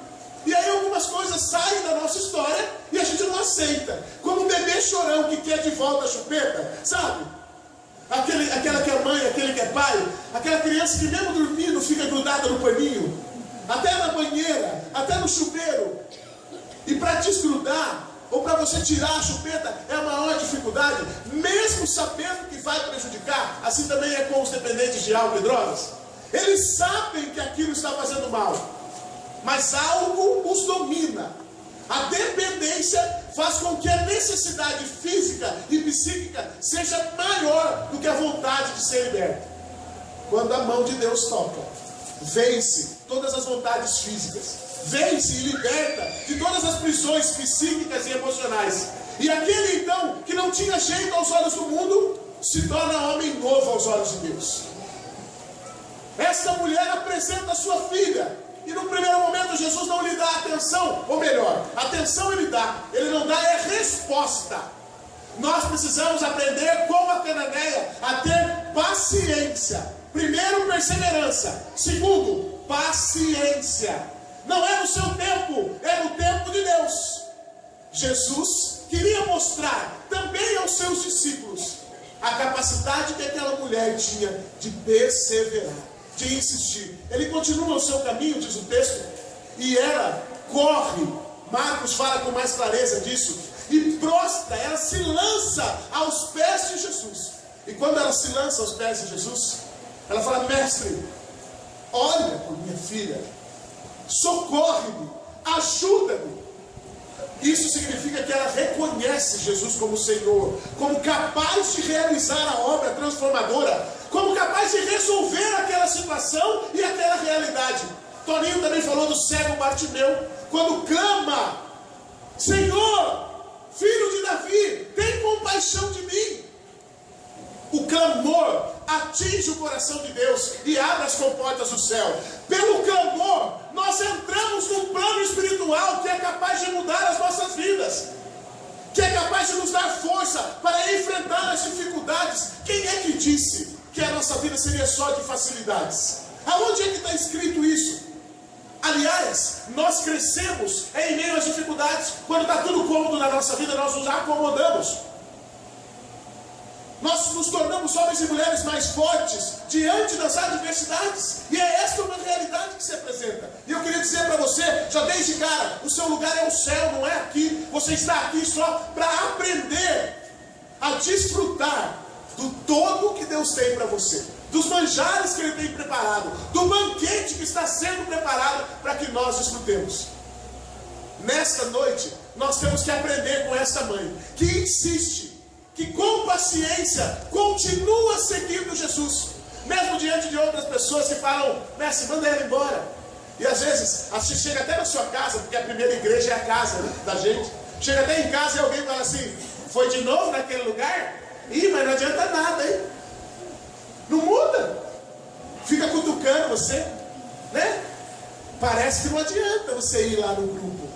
E aí algumas coisas saem da nossa história e a gente não aceita. Como um bebê chorão que quer de volta a chupeta, sabe? Aquela que é mãe, aquele que é pai, aquela criança que mesmo dormindo fica grudada no paninho, até na banheira, até no chuveiro. E para desgrudar, ou para você tirar a chupeta, é a maior dificuldade, mesmo sabendo que vai prejudicar. Assim também é com os dependentes de álcool e drogas. Eles sabem que aquilo está fazendo mal, mas algo os domina. A dependência faz com que a necessidade física e psíquica seja maior do que a vontade de ser liberto. Quando a mão de Deus toca, vence todas as vontades físicas, vence e liberta de todas as prisões psíquicas e emocionais. E aquele então que não tinha jeito aos olhos do mundo, se torna homem novo aos olhos de Deus. Esta mulher apresenta a sua filha, e no primeiro momento Jesus não lhe dá atenção, ou melhor, atenção ele dá, ele não dá é resposta. Nós precisamos aprender como a cananeia a ter paciência. Primeiro, perseverança. Segundo, paciência. Não é no seu tempo, é no tempo de Deus. Jesus queria mostrar também aos seus discípulos a capacidade que aquela mulher tinha de perseverar, de insistir. Ele continua o seu caminho, diz o texto, e ela corre. Marcos fala com mais clareza disso. E prostra, ela se lança aos pés de Jesus. E quando ela se lança aos pés de Jesus, ela fala: mestre, olha por minha filha, socorre-me, ajuda-me. Isso significa que ela reconhece Jesus como Senhor, como capaz de realizar a obra transformadora, como capaz de resolver aquela situação e aquela realidade. Toninho também falou do cego Bartimeu, quando clama: Senhor, filho de Davi, tem compaixão de mim. O clamor atinge o coração de Deus e abre as comportas do céu. Pelo clamor, nós entramos num plano espiritual que é capaz de mudar as nossas vidas, que é capaz de nos dar força para enfrentar as dificuldades. Quem é que disse que a nossa vida seria só de facilidades? Aonde é que está escrito isso? Aliás, nós crescemos em meio às dificuldades. Quando está tudo cômodo na nossa vida, nós nos acomodamos. Nós nos tornamos homens e mulheres mais fortes diante das adversidades. E é esta uma realidade que se apresenta. E eu queria dizer para você, já desde cara, o seu lugar é o céu, não é aqui. Você está aqui só para aprender a desfrutar do todo que Deus tem para você, dos manjares que Ele tem preparado, do banquete que está sendo preparado para que nós desfrutemos. Nesta noite, nós temos que aprender com essa mãe, que insiste, que com paciência continua seguindo Jesus, mesmo diante de outras pessoas que falam: mestre, manda ela embora. E às vezes, você chega até na sua casa, porque a primeira igreja é a casa, né, da gente. Chega até em casa e alguém fala assim: foi de novo naquele lugar? Ih, mas não adianta nada, hein? Não muda. Fica cutucando você, né? Parece que não adianta você ir lá no grupo.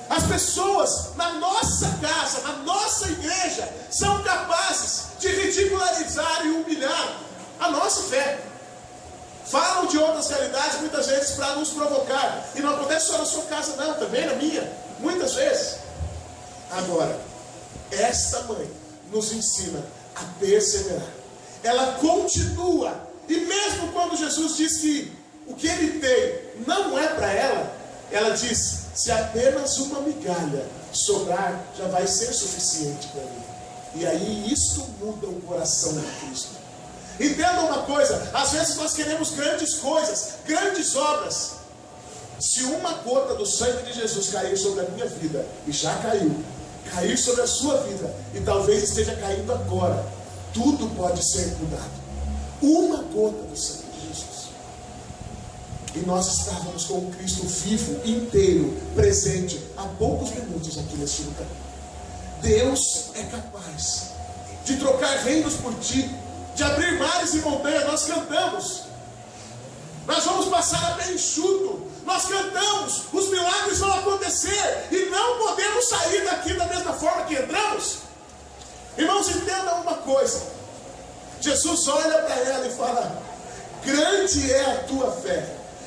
As pessoas na nossa casa, na nossa igreja, são capazes de ridicularizar e humilhar a nossa fé. Falam de outras realidades muitas vezes para nos provocar. E não acontece só na sua casa não, também na minha, muitas vezes. Agora, esta mãe nos ensina a perseverar. Ela continua. E mesmo quando Jesus diz que o que Ele tem não é para ela, ela diz: se apenas uma migalha sobrar, já vai ser suficiente para mim. E aí isso muda o coração de Cristo. Entenda uma coisa: às vezes nós queremos grandes coisas, grandes obras. Se uma gota do sangue de Jesus cair sobre a minha vida, e já caiu, cair sobre a sua vida, e talvez esteja caindo agora, tudo pode ser mudado. Uma gota do sangue de Jesus. E nós estávamos com o Cristo vivo, inteiro, presente, há poucos minutos aqui neste lugar. Deus é capaz de trocar reinos por ti, de abrir mares e montanhas, nós cantamos. Nós vamos passar a pé enxuto, nós cantamos, os milagres vão acontecer, e não podemos sair daqui da mesma forma que entramos. Irmãos, entendam uma coisa, Jesus olha para ela e fala: grande é a tua fé,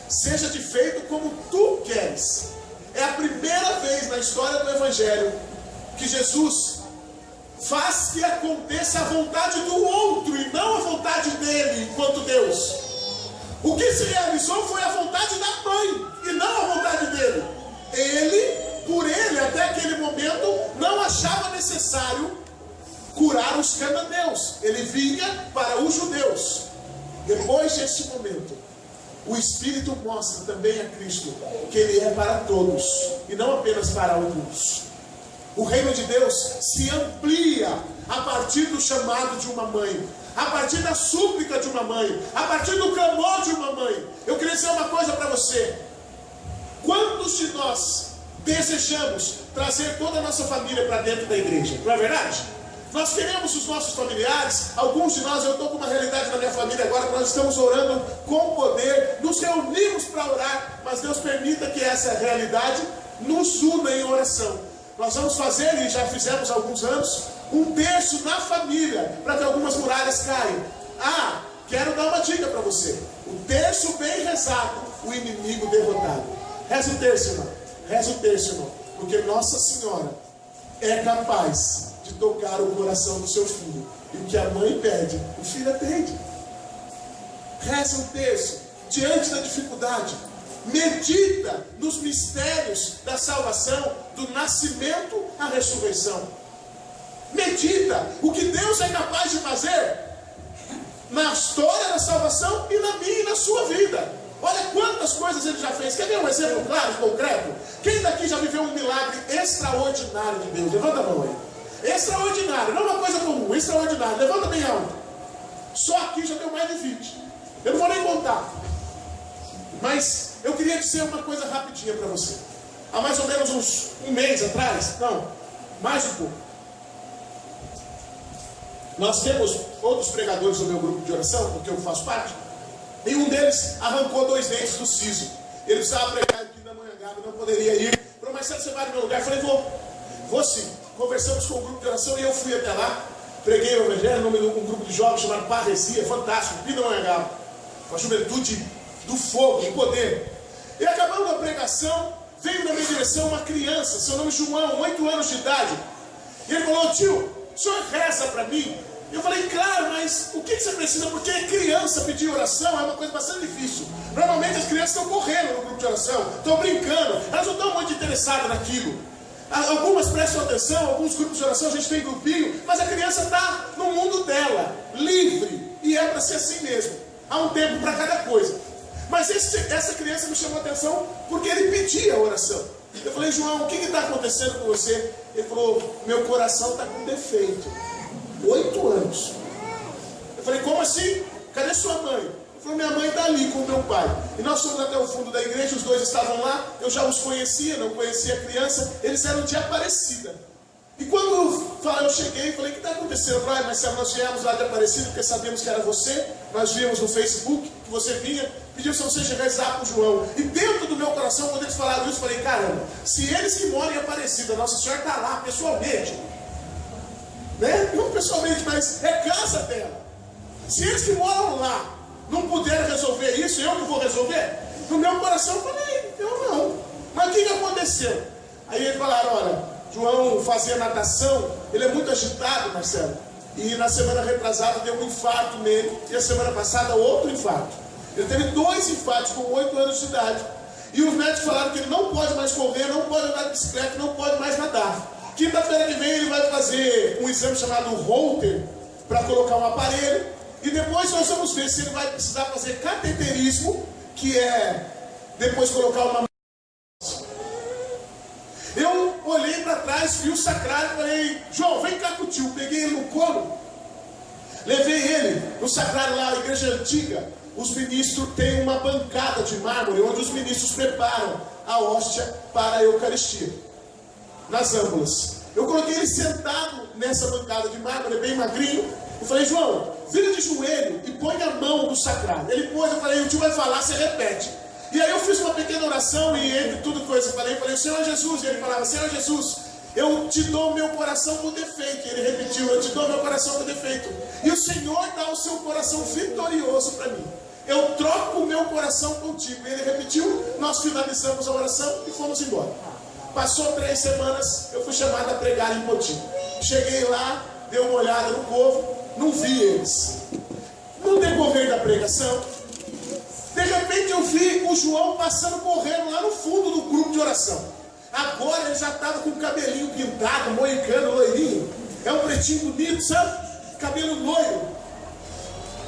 seja-te feito como tu queres. É a primeira vez na história do Evangelho que Jesus faz que aconteça a vontade do outro e não a vontade dele enquanto Deus. O que se realizou foi a vontade da mãe e não a vontade dele. Por ele, até aquele momento, não achava necessário curar os cananeus. Ele vinha para os judeus. Depois deste momento, o Espírito mostra também a Cristo que Ele é para todos e não apenas para alguns. O reino de Deus se amplia a partir do chamado de uma mãe, a partir da súplica de uma mãe, a partir do clamor de uma mãe. Eu queria dizer uma coisa para você: quantos de nós desejamos trazer toda a nossa família para dentro da igreja? Não é verdade? Nós queremos os nossos familiares. Alguns de nós, eu estou com uma realidade na minha família agora, que nós estamos orando com poder, nos reunimos para orar, mas Deus permita que essa realidade nos una em oração. Nós vamos fazer, e já fizemos há alguns anos, um terço na família, para que algumas muralhas caiam. Quero dar uma dica para você: o terço bem rezado, o inimigo derrotado. Reza o terço, irmão. Reza o terço, irmão. Porque Nossa Senhora é capaz de tocar o coração do seu filho. E o que a mãe pede, o filho atende. Reza o terço diante da dificuldade. Medita nos mistérios da salvação, do nascimento à ressurreição. Medita o que Deus é capaz de fazer na história da salvação e na minha e na sua vida. Olha quantas coisas Ele já fez. Quer ver um exemplo claro, concreto? Quem daqui já viveu um milagre extraordinário de Deus? Levanta a mão aí. Extraordinário, não uma coisa comum, extraordinário. Levanta bem alto. Só aqui já deu mais de 20. Eu não vou nem contar. Mas eu queria dizer uma coisa rapidinha para você. Há mais ou menos um mês atrás, não, mais um pouco, nós temos outros pregadores no meu grupo de oração, porque eu faço parte, e um deles arrancou 2 dentes do siso. Ele precisava pregar aqui na Manhangaba, não poderia ir. Falou: Marcelo, você vai no meu lugar? Eu falei: vou sim. Conversamos com o grupo de oração e eu fui até lá, preguei o Evangelho no nome de um grupo de jovens chamado Parresia, fantástico, Pindamonhangaba, uma juventude do fogo, do poder. E acabando a pregação, veio na minha direção uma criança, seu nome é João, 8 anos de idade. E ele falou: tio, o senhor reza para mim? Eu falei: claro, mas o que você precisa? Porque criança pedir oração é uma coisa bastante difícil. Normalmente as crianças estão correndo no grupo de oração, estão brincando, elas não estão muito interessadas naquilo. Algumas prestam atenção, alguns grupos de oração a gente tem grupinho, mas a criança está no mundo dela, livre, e é para ser assim mesmo. Há um tempo para cada coisa. Mas essa criança me chamou a atenção porque ele pedia oração. Eu falei: João, o que está acontecendo com você? Ele falou: meu coração está com defeito. 8 anos. Eu falei: como assim? Cadê sua mãe? Ele falou: minha mãe está ali com o meu pai. E nós fomos até o fundo da igreja, os dois estavam lá. Eu já os conhecia, não conhecia a criança. Eles eram de Aparecida. E quando eu cheguei, falei: o que está acontecendo? Eu falei: mas nós viemos lá de Aparecida porque sabemos que era você. Nós vimos no Facebook que você vinha. Pedimos para você rezar para o João. E dentro do meu coração, quando eles falaram isso, eu falei: caramba, se eles que moram em Aparecida, Nossa Senhora está lá pessoalmente, né? Não pessoalmente, mas é casa dela. Se eles que moram lá não puderam resolver isso, eu que vou resolver? No meu coração eu falei: eu não. Mas o que aconteceu? Aí eles falaram: olha, João fazia natação, ele é muito agitado, Marcelo, e na semana retrasada deu um infarto nele, e a semana passada outro infarto. Ele teve 2 infartos com 8 anos de idade. E os médicos falaram que ele não pode mais correr, não pode andar de bicicleta, não pode mais nadar. Quinta-feira que vem ele vai fazer um exame chamado Holter, para colocar um aparelho. E depois nós vamos ver se ele vai precisar fazer cateterismo, que é depois colocar uma... Eu olhei para trás, vi o sacrário e falei: João, vem cá com o tio. Peguei ele no colo, levei ele no sacrário lá, a igreja antiga. Os ministros têm uma bancada de mármore, onde os ministros preparam a hóstia para a Eucaristia, nas âmbulas. Eu coloquei ele sentado nessa bancada de mármore, bem magrinho, e falei: João, vira de joelho e põe a mão no sacrário. Ele pôs, eu falei, o tio vai falar, você repete. E aí eu fiz uma pequena oração e entre tudo coisa, eu falei, Senhor Jesus, e ele falava, Senhor Jesus, eu te dou o meu coração por defeito. E ele repetiu, eu te dou o meu coração por defeito. E o Senhor dá o seu coração vitorioso para mim. Eu troco o meu coração contigo. E ele repetiu, nós finalizamos a oração e fomos embora. Passou 3 semanas, eu fui chamado a pregar em Poti. Cheguei lá, dei uma olhada no povo, não vi eles. No decorrer da pregação, de repente eu vi o João passando correndo lá no fundo do grupo de oração. Agora ele já estava com o cabelinho pintado, moicano, loirinho. É um pretinho bonito, sabe? Cabelo loiro.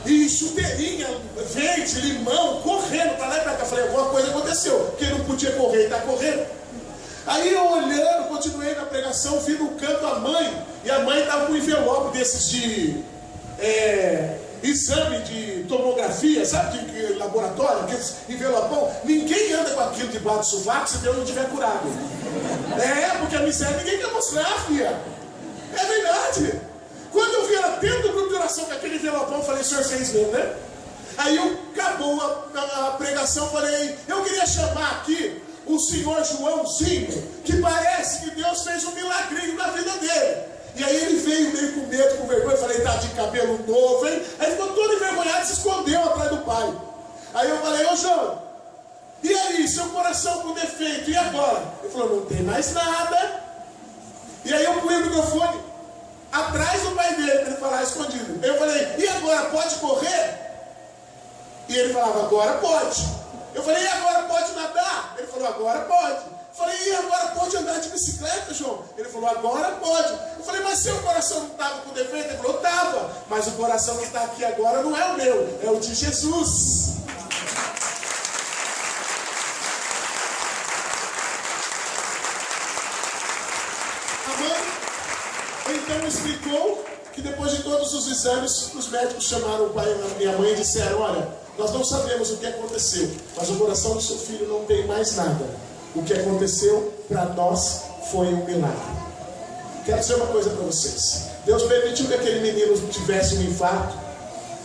E chuteirinha, verde, limão, correndo para lá e para cá. Falei, alguma coisa aconteceu, porque não podia correr e está correndo. Aí eu olhando, continuei na pregação, vi no canto a mãe. E a mãe estava com um envelope desses de exame de tomografia, sabe, de laboratório, aqueles envelopão. Ninguém anda com aquilo debaixo do sovaco se Deus não tiver curado. Porque a miséria ninguém quer mostrar, filha. É verdade. Quando eu vi ela dentro do grupo de oração com aquele envelopão, eu falei, o senhor fez mesmo, né? Aí acabou a pregação, falei, eu queria chamar aqui o senhor Joãozinho, que parece que Deus fez um milagrinho na vida dele. E aí ele veio meio com medo, com vergonha, eu falei, tá de cabelo novo, hein? Aí ficou todo envergonhado e se escondeu atrás do pai. Aí eu falei, ô João, e aí, seu coração com defeito, e agora? Ele falou, não tem mais nada. E aí eu pus o microfone atrás do pai dele, para ele falar escondido. Eu falei, e agora, pode correr? E ele falava, agora pode. Eu falei, e agora pode nadar? Ele falou, agora pode. Eu falei, e agora pode andar de bicicleta, João? Ele falou, agora pode. Eu falei, mas seu coração não estava com defeito? Ele falou, estava. Mas o coração que está aqui agora não é o meu, é o de Jesus. A mãe então explicou que depois de todos os exames, os médicos chamaram o pai e a minha mãe e disseram, olha, nós não sabemos o que aconteceu, mas o coração do seu filho não tem mais nada. O que aconteceu para nós foi um milagre. Quero dizer uma coisa para vocês. Deus permitiu que aquele menino tivesse um infarto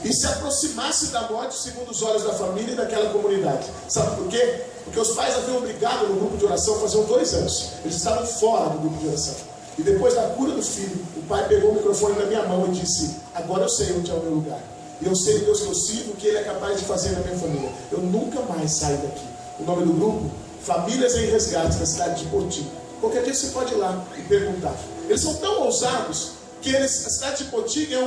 e se aproximasse da morte segundo os olhos da família e daquela comunidade. Sabe por quê? Porque os pais haviam brigado no grupo de oração faziam 2 anos. Eles estavam fora do grupo de oração. E depois da cura do filho, o pai pegou o microfone na minha mão e disse, agora eu sei onde é o meu lugar. E eu sei o Deus que eu sirvo, o que Ele é capaz de fazer na minha família. Eu nunca mais saio daqui. O nome do grupo? Famílias em Resgate, na cidade de Poti. Qualquer dia você pode ir lá e perguntar. Eles são tão ousados que a cidade de Poti é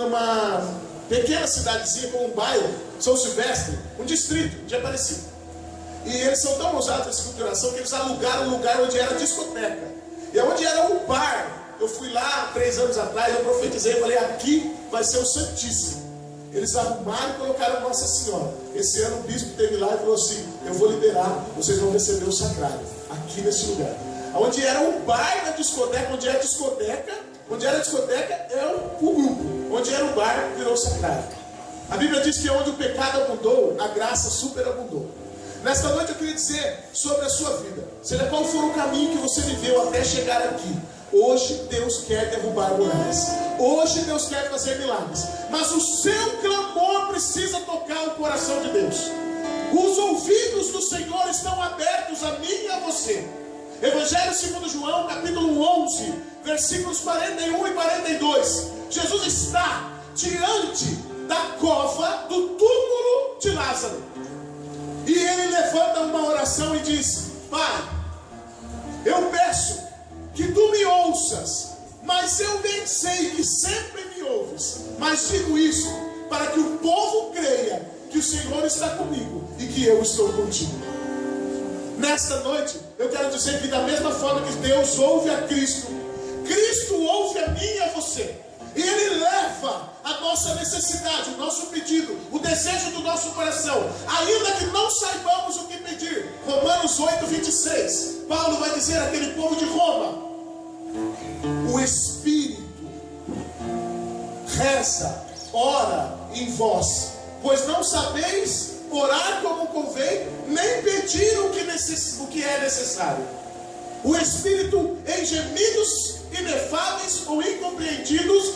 uma pequena cidadezinha com um bairro, São Silvestre, um distrito de Aparecida. E eles são tão ousados nessa culturação que eles alugaram um lugar onde era discoteca. E onde era um bar. Eu fui lá 3 anos atrás, eu profetizei e falei, aqui vai ser o Santíssimo. Eles arrumaram e colocaram Nossa Senhora. Esse ano o bispo esteve lá e falou assim, eu vou liberar, vocês vão receber o sacrário aqui nesse lugar. Onde era um bar na discoteca, onde era discoteca é o grupo. Onde era o bar virou sacrário. A Bíblia diz que onde o pecado abundou, a graça superabundou. Nesta noite eu queria dizer sobre a sua vida. Seja qual for o caminho que você viveu até chegar aqui. Hoje Deus quer derrubar muralhas. Hoje Deus quer fazer milagres. Mas o seu clamor precisa tocar o coração de Deus. Os ouvidos do Senhor estão abertos a mim e a você. Evangelho segundo João, capítulo 11, versículos 41 e 42. Jesus está diante da cova do túmulo de Lázaro. E ele levanta uma oração e diz, Pai, eu peço que tu me ouças, mas eu bem sei que sempre me ouves. Mas digo isso para que o povo creia que o Senhor está comigo e que eu estou contigo. Nesta noite, eu quero dizer que da mesma forma que Deus ouve a Cristo, Cristo ouve a mim e a você. E Ele leva a nossa necessidade, o nosso pedido, o desejo do nosso coração, ainda que não saibamos o que pedir. Romanos 8, 26, Paulo vai dizer àquele povo de Roma, o Espírito reza, ora em vós, pois não sabeis orar como convém, nem pedir o que é necessário. O Espírito em gemidos inefáveis ou incompreendidos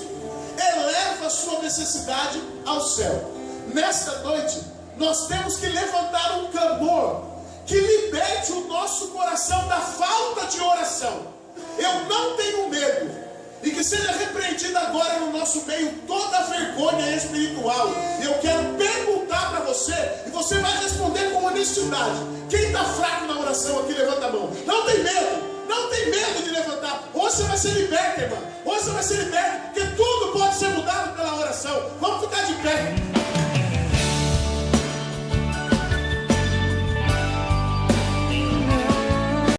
eleva a sua necessidade ao céu. Nesta noite, nós temos que levantar um clamor que liberte o nosso coração da falta de oração. Eu não tenho medo, e que seja repreendida agora no nosso meio toda a vergonha espiritual. E eu quero perguntar para você, e você vai responder com honestidade. Quem está fraco na oração aqui, levanta a mão. Não tem medo de levantar. Hoje você vai ser liberto, irmão. Hoje você vai ser liberto, porque